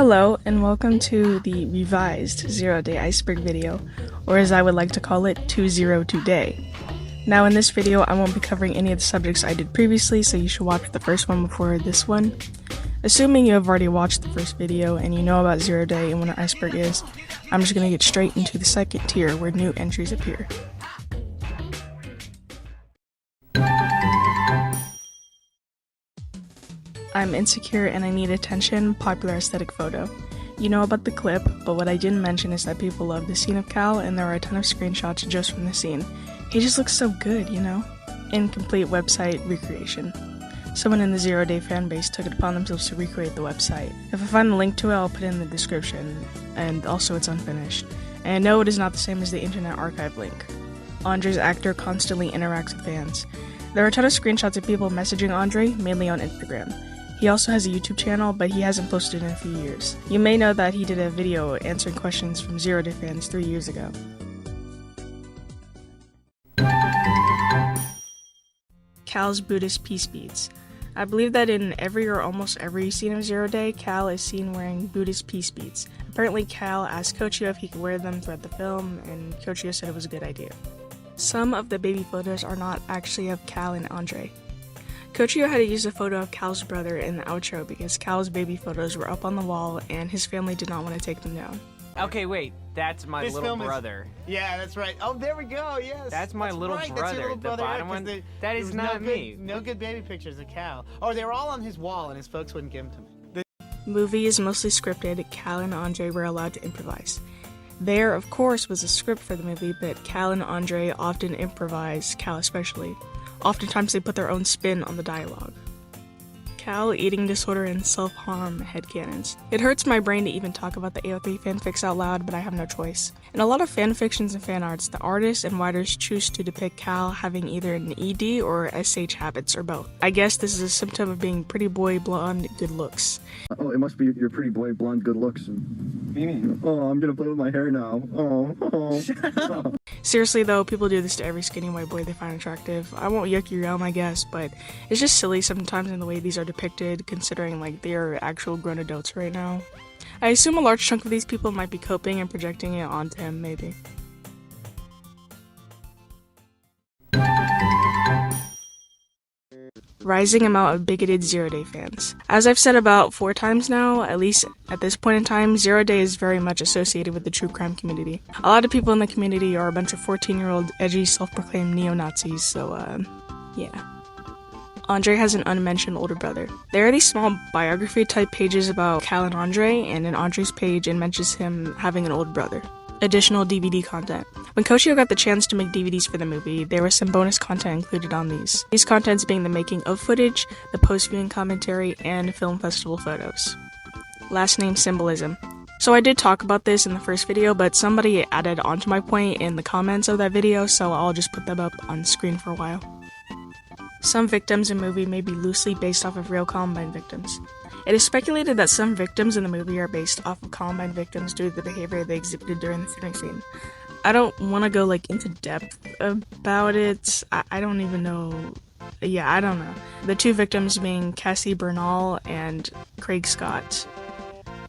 Hello, and welcome to the revised 0-day Iceberg video, or as I would like to call it, 202 day. Now in this video, I won't be covering any of the subjects I did previously, so you should watch the first one before this one. Assuming you have already watched the first video and you know about 0 day and what an iceberg is, I'm just going to get straight into the second tier where new entries appear. I'm insecure and I need attention, popular aesthetic photo. You know about the clip, but what I didn't mention is that people love the scene of Cal and there are a ton of screenshots just from the scene. He just looks so good, you know? Incomplete website recreation. Someone in the 0 day fanbase took it upon themselves to recreate the website. If I find the link to it, I'll put it in the description, and also it's unfinished. And no, it is not the same as the Internet Archive link. Andre's actor constantly interacts with fans. There are a ton of screenshots of people messaging Andre, mainly on Instagram. He also has a YouTube channel, but he hasn't posted in a few years. You may know that he did a video answering questions from 0 day fans 3 years ago. Cal's Buddhist peace beads. I believe that in every or almost every scene of 0 day, Cal is seen wearing Buddhist peace beads. Apparently Cal asked Kochio if he could wear them throughout the film, and Kochio said it was a good idea. Some of the baby photos are not actually of Cal and Andre. Kochio had to use a photo of Cal's brother in the outro because Cal's baby photos were up on the wall and his family did not want to take them down. Okay, wait, that's my little brother. Yeah, that's right. Oh, there we go, yes. That's my little brother. That's your little the brother, bottom one, that is not me. No good baby pictures of Cal. Oh, they were all on his wall and his folks wouldn't give them to me. Movie is mostly scripted. Cal and Andre were allowed to improvise. There, of course, was a script for the movie, but Cal and Andre often improvise, Cal especially. Oftentimes they put their own spin on the dialogue. Cal, eating disorder, and self-harm headcanons. It hurts my brain to even talk about the AO3 fanfics out loud, but I have no choice. In a lot of fanfictions and fanarts, the artists and writers choose to depict Cal having either an ED or SH habits, or both. I guess this is a symptom of being pretty boy blonde good looks. Oh, it must be your pretty boy blonde good looks. Oh, I'm gonna play with my hair now. Oh. Seriously though, people do this to every skinny white boy they find attractive. I won't yuck your yum, I guess, but it's just silly sometimes in the way these are depicted, considering like they are actual grown adults right now. I assume a large chunk of these people might be coping and projecting it onto him, maybe. Rising amount of bigoted 0 day fans. As I've said about 4 times now, at least at this point in time, 0 day is very much associated with the true crime community. A lot of people in the community are a bunch of 14-year-old edgy self-proclaimed neo-Nazis, so yeah. Andre has an unmentioned older brother. There are these small biography type pages about Cal and Andre, and in Andre's page it mentions him having an older brother. Additional DVD content. When Kochio got the chance to make DVDs for the movie, there was some bonus content included on these. These contents being the making of footage, the post-viewing commentary, and film festival photos. Last name symbolism. So I did talk about this in the first video, but somebody added onto my point in the comments of that video, so I'll just put them up on screen for a while. Some victims in movie may be loosely based off of real Columbine victims. It is speculated that some victims in the movie are based off of Columbine victims due to the behavior they exhibited during the shooting scene. I don't want to go into depth about it. I don't even know. Yeah, I don't know. The 2 victims being Cassie Bernal and Craig Scott,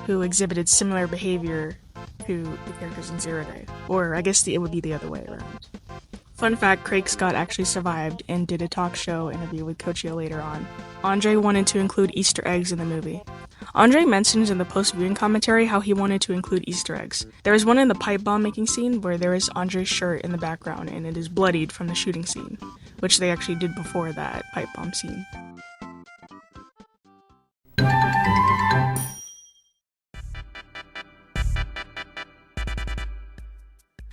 who exhibited similar behavior to the characters in 0 day. Or I guess it would be the other way around. Fun fact, Craig Scott actually survived and did a talk show interview with Kochio later on. Andre wanted to include Easter eggs in the movie. Andre mentions in the post-viewing commentary how he wanted to include Easter eggs. There is one in the pipe bomb making scene where there is Andre's shirt in the background and it is bloodied from the shooting scene, which they actually did before that pipe bomb scene.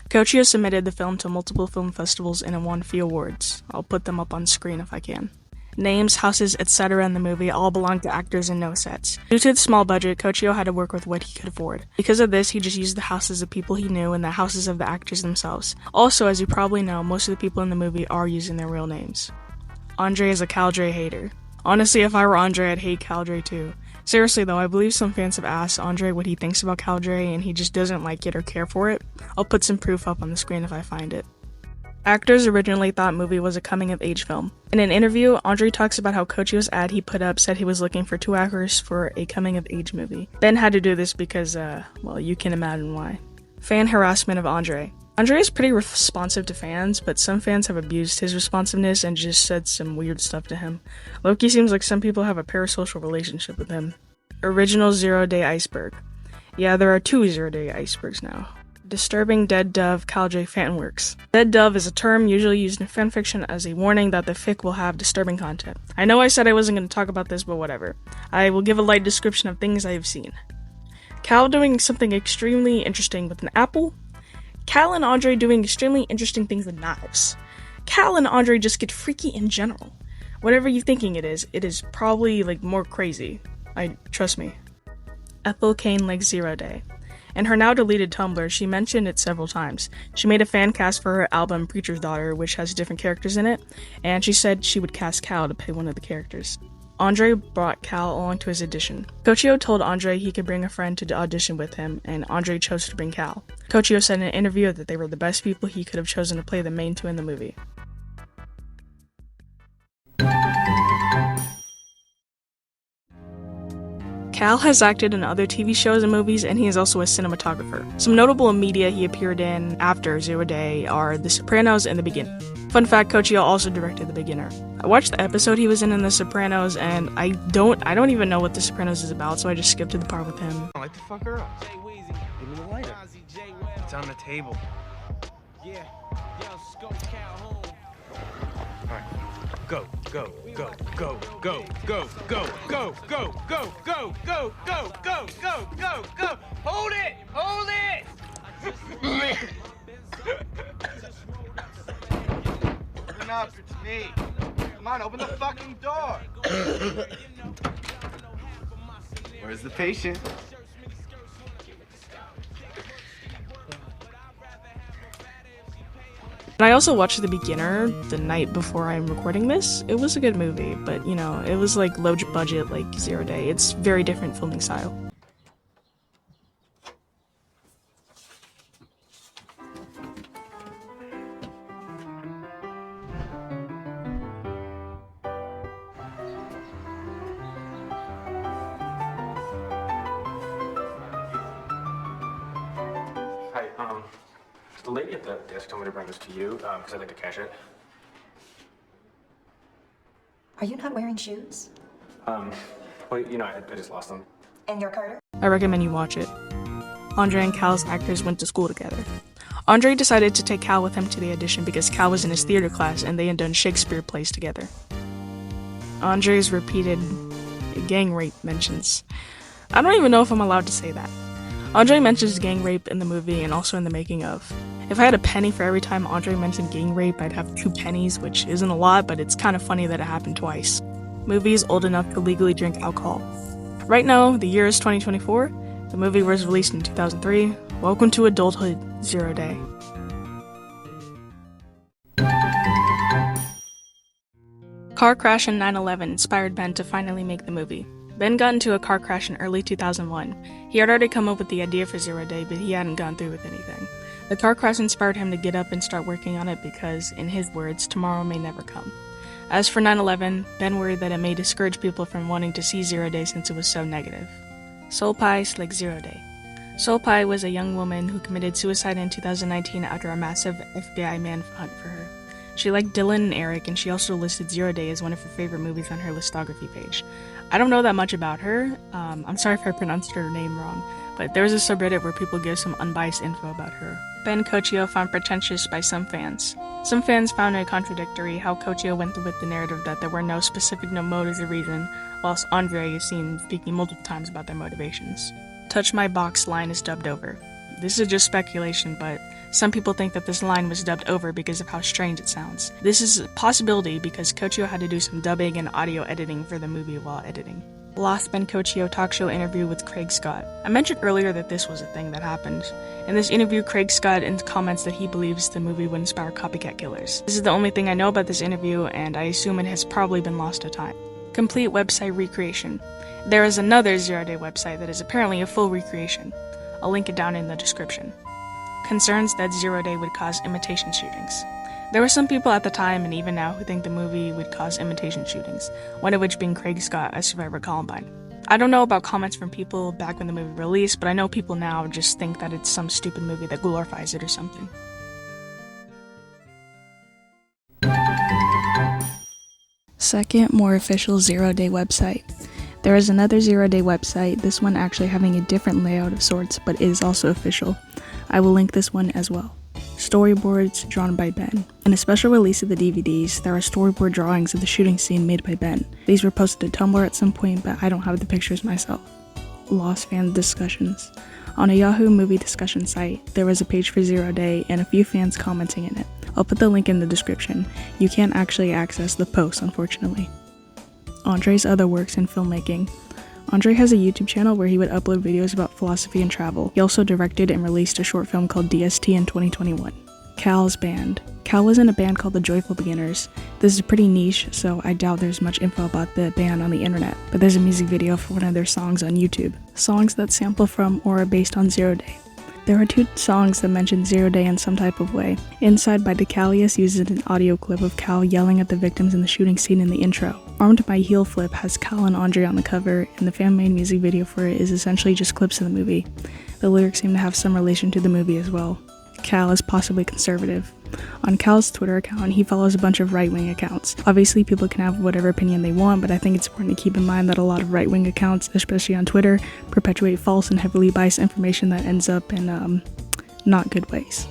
Kochio submitted the film to multiple film festivals and won few awards. I'll put them up on screen if I can. Names, houses, etc. in the movie all belong to actors and no sets. Due to the small budget, Kochio had to work with what he could afford. Because of this, he just used the houses of people he knew and the houses of the actors themselves. Also, as you probably know, most of the people in the movie are using their real names. Andre is a Caldre hater. Honestly, if I were Andre, I'd hate Caldre too. Seriously though, I believe some fans have asked Andre what he thinks about Caldre and he just doesn't like it or care for it. I'll put some proof up on the screen if I find it. Actors originally thought movie was a coming-of-age film. In an interview, Andre talks about how Kochio's ad he put up said he was looking for 2 actors for a coming-of-age movie. Ben had to do this because, well, you can imagine why. Fan harassment of Andre. Andre is pretty responsive to fans, but some fans have abused his responsiveness and just said some weird stuff to him. Loki seems like some people have a parasocial relationship with him. Original Zero-Day Iceberg. Yeah, there are 2 Zero-Day Icebergs now. Disturbing Dead Dove Cal J fanworks. Dead Dove is a term usually used in fanfiction as a warning that the fic will have disturbing content. I know I said I wasn't going to talk about this, but whatever. I will give a light description of things I have seen. Cal doing something extremely interesting with an apple. Cal and Andre doing extremely interesting things with knives. Cal and Andre just get freaky in general. Whatever you're thinking it is probably like more crazy. Trust me. Ethel Kane likes Zero Day. In her now deleted Tumblr, she mentioned it several times. She made a fan cast for her album Preacher's Daughter, which has different characters in it, and she said she would cast Cal to play one of the characters. Andre brought Cal along to his audition. Kochio told Andre he could bring a friend to audition with him, and Andre chose to bring Cal. Kochio said in an interview that they were the best people he could have chosen to play the main 2 in the movie. Cal has acted in other TV shows and movies, and he is also a cinematographer. Some notable media he appeared in after Zero Day are The Sopranos and The Beginner. Fun fact, Kochio also directed The Beginner. I watched the episode he was in The Sopranos, and I don't even know what The Sopranos is about, so I just skipped to the part with him. Light the fucker up. Give me the lighter. It's on the table. Yeah. Alright. Go. Hold it! Open up, it's me. Come on, open the fucking door. Where's the patient? And I also watched The Beginner the night before I'm recording this. It was a good movie, but you know, it was like low budget, like Zero Day. It's very different filming style. Hi, the lady at the desk told me to bring this to you, because I'd like to cash it. Are you not wearing shoes? Well, you know, I just lost them. And your Carter? I recommend you watch it. Andre and Cal's actors went to school together. Andre decided to take Cal with him to the audition because Cal was in his theater class and they had done Shakespeare plays together. Andre's repeated gang rape mentions. I don't even know if I'm allowed to say that. Andre mentions gang rape in the movie and also in the making of. If I had a penny for every time Andre mentioned gang rape, I'd have 2 pennies, which isn't a lot, but it's kind of funny that it happened twice. Movie is old enough to legally drink alcohol. Right now, the year is 2024. The movie was released in 2003. Welcome to adulthood, Zero Day. Car crash in 9/11 inspired Ben to finally make the movie. Ben got into a car crash in early 2001. He had already come up with the idea for Zero Day, but he hadn't gone through with anything. The car crash inspired him to get up and start working on it because, in his words, tomorrow may never come. As for 9/11, Ben worried that it may discourage people from wanting to see Zero Day since it was so negative. Soul Pie like Zero Day. Soul Pie was a young woman who committed suicide in 2019 after a massive FBI manhunt for her. She liked Dylan and Eric, and she also listed Zero Day as one of her favorite movies on her listography page. I don't know that much about her. I'm sorry if I pronounced her name wrong, but there was a subreddit where people give some unbiased info about her. Ben Kochio found pretentious by some fans. Some fans found it contradictory how Kochio went through with the narrative that there were no specific motives or reason, whilst Andre is seen speaking multiple times about their motivations. Touch My Box line is dubbed over. This is just speculation, but some people think that this line was dubbed over because of how strange it sounds. This is a possibility because Kochio had to do some dubbing and audio editing for the movie while editing. Lost Ben Kochio talk show interview with Craig Scott. I mentioned earlier that this was a thing that happened. In this interview, Craig Scott comments that he believes the movie would inspire copycat killers. This is the only thing I know about this interview, and I assume it has probably been lost to time. Complete website recreation. There is another Zero Day website that is apparently a full recreation. I'll link it down in the description. Concerns that Zero Day would cause imitation shootings. There were some people at the time and even now who think the movie would cause imitation shootings, one of which being Craig Scott as Survivor Columbine. I don't know about comments from people back when the movie released, but I know people now just think that it's some stupid movie that glorifies it or something. Second, more official zero-day website. There is another zero-day website, this one actually having a different layout of sorts, but is also official. I will link this one as well. Storyboards drawn by Ben. In a special release of the DVDs, there are storyboard drawings of the shooting scene made by Ben. These were posted to Tumblr at some point, but I don't have the pictures myself. Lost fan discussions. On a Yahoo movie discussion site, there was a page for Zero Day and a few fans commenting in it. I'll put the link in the description. You can't actually access the post, unfortunately. Andre's other works in filmmaking. Andre has a YouTube channel where he would upload videos about philosophy and travel. He also directed and released a short film called DST in 2021. Cal's band. Cal was in a band called the Joyful Beginners. This is pretty niche, so I doubt there's much info about the band on the internet, but there's a music video for one of their songs on YouTube. Songs that sample from or are based on Zero Day. There are 2 songs that mention Zero Day in some type of way. Inside by Decalius uses an audio clip of Cal yelling at the victims in the shooting scene in the intro. Armed by Heel Flip has Cal and Andre on the cover, and the fan-made music video for it is essentially just clips of the movie. The lyrics seem to have some relation to the movie as well. Cal is possibly conservative. On Cal's Twitter account, he follows a bunch of right-wing accounts. Obviously, people can have whatever opinion they want, but I think it's important to keep in mind that a lot of right-wing accounts, especially on Twitter, perpetuate false and heavily biased information that ends up in not good ways.